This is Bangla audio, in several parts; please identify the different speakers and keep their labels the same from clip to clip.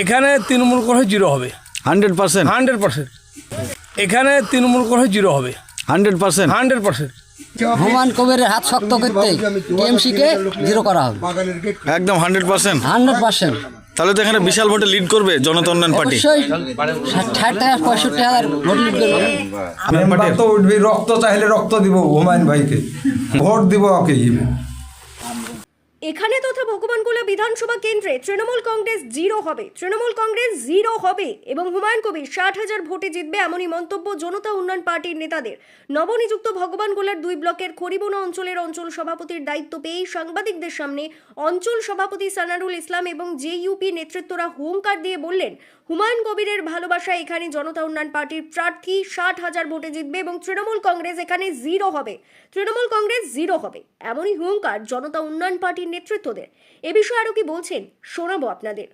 Speaker 1: এখানে তৃণমূল করে জিরো হবে
Speaker 2: 100%।
Speaker 1: 100%। এখানে তৃণমূল করে জিরো হবে
Speaker 2: 100%।
Speaker 1: 100%।
Speaker 3: হুমায়ুন কবিরের হাত শক্ত করতে টিএমসিকে জিরো করা হবে
Speaker 2: একদম 100%।
Speaker 3: 100%।
Speaker 2: তাহলে তো এখানে বিশাল ভোটে লিড করবে জনতা উন্নয়ন পার্টি।
Speaker 3: অবশ্যই 60 থেকে 65,000 ভোট লিড করবে।
Speaker 4: মেম্বার তো উঠবি, রক্ত চাইলে রক্ত দিব হুমায়ুন ভাইকে, ভোট দিব ওকে।
Speaker 5: এখানে তথা ভগবানগোলা বিধানসভা কেন্দ্রে তৃণমূল কংগ্রেস জিরো হবে, তৃণমূল কংগ্রেস জিরো হবে এবং হুমায়ুন কবির 60,000 ভোটে জিতবে, এমনই মন্তব্য জনতা উন্নয়ন পার্টির নেতাদের। নবনিযুক্ত ভগবানগোলার 2 ব্লকের খড়িবোনা অঞ্চলের অঞ্চল সভাপতির দায়িত্ব পেয়েই সাংবাদিকদের সামনে অঞ্চল সভাপতি সানারুল ইসলাম এবং জেইউপি নেতৃত্বরা হুঙ্কার দিয়ে বললেন, হুমায়ুন কবিরের ভালোবাসা এখানে জনতা উন্নয়ন পার্টির প্রার্থী 60,000 ভোটে জিতবে এবং তৃণমূল কংগ্রেস এখানে জিরো হবে, তৃণমূল কংগ্রেস জিরো হবে, এমনই হুঙ্কার জনতা উন্নয়ন পার্টির নেতৃত্বদের। এ বিষয়ে আরও কি বলছেন শোনাবো আপনাদের।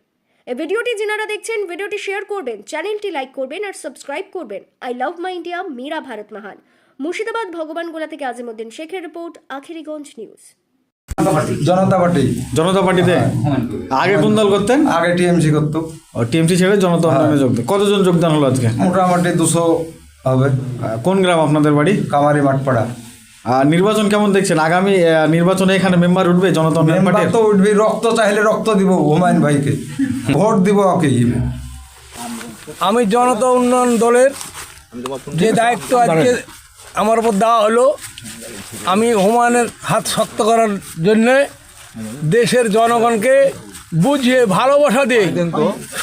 Speaker 5: এই ভিডিওটি যারা দেখছেন ভিডিওটি শেয়ার করবেন, চ্যানেলটি লাইক করবেন আর সাবস্ক্রাইব করবেন। আই লাভ মাই ইন্ডিয়া, মেরা ভারত মহান। মুর্শিদাবাদ ভগবানগোলা থেকে আজিমউদ্দিন শেখের রিপোর্ট, আখেরিগঞ্জ নিউজ।
Speaker 4: জনতা পার্টি।
Speaker 2: জনতা পার্টিতে আগে কোন দল করতেন?
Speaker 4: আগে টিএমসি করতো।
Speaker 2: টিএমসি ছেড়ে জনতা উন্নয়নে যোগদান। কতজন যোগদান হলো আজকে?
Speaker 4: মোটামুটি 200 হবে।
Speaker 2: কোন গ্রাম আপনাদের বাড়ি?
Speaker 4: কামারি মাঠপাড়া।
Speaker 2: আর নির্বাচন কেমন দেখছেন? আগামী নির্বাচনে এখানে মেম্বার উঠবে জনতা উন্নয়ন
Speaker 4: মেম্বার
Speaker 2: পার্টি?
Speaker 4: তো উঠবি, রক্ত চাইলে রক্ত দিব হুমায়ুন ভাইকে, ভোট দিব ওকে।
Speaker 1: আমি জনতা উন্নয়ন দলের যে দায়িত্ব আজকে আমার উপর দেওয়া হলো, আমি হুমায়ুনের হাত শক্ত করার জন্যে দেশের জনগণকে বুঝিয়ে ভালোবাসা দিয়ে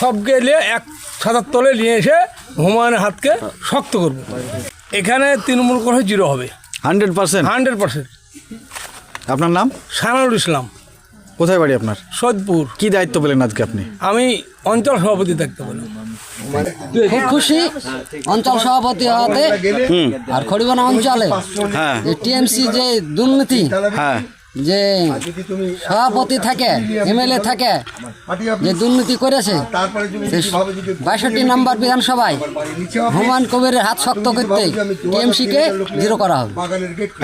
Speaker 1: সবকে নিয়ে এক ছাতার তলে নিয়ে এসে হুমায়ুনের হাতকে শক্ত করব। এখানে তৃণমূল করে জিরো হবে
Speaker 2: 100%।
Speaker 1: 100%।
Speaker 2: আপনার নাম?
Speaker 1: সানারুল ইসলাম।
Speaker 2: কোথায় বাড়ি আপনার?
Speaker 1: সৈয়দপুর।
Speaker 2: কি দায়িত্ব পেলেন আজকে আপনি?
Speaker 1: আমি অঞ্চল সভাপতি দেখতে পেলাম।
Speaker 3: খুব খুশি অঞ্চল সভাপতি হওয়াতে। আর খড়িবোনা অঞ্চলে
Speaker 2: হ্যাঁ
Speaker 3: টিএমসি যে দুর্নীতি,
Speaker 2: হ্যাঁ
Speaker 3: যে সভাপতি থাকে, এমএলএ থাকে, যে দুর্নীতি করেছে, 62 নম্বর বিধানসভায় হুমায়ুন কবিরের হাত শক্ত করতে টিএমসিকে জিরো করা হবে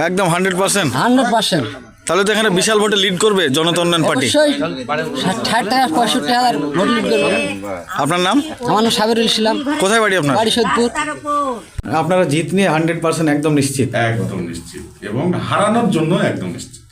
Speaker 2: একদম 100%।
Speaker 3: 100%।
Speaker 2: তাহলে তো এখানে বিশাল ভোটে লিড করবে জনতা উন্নয়ন পার্টি।
Speaker 3: অবশ্যই 60 থেকে 65,000 ভোট লিড করবে।
Speaker 2: আপনার নাম?
Speaker 3: আমার নাম সাবিরুল ইসলাম।
Speaker 2: কোথায় বাড়ি আপনার?
Speaker 3: বাড়ি সৈয়দপুর।
Speaker 2: আপনারা জিত নিয়ে 100% একদম নিশ্চিত?
Speaker 6: একদম নিশ্চিত, এবং হারানোর জন্য একদম নিশ্চিত।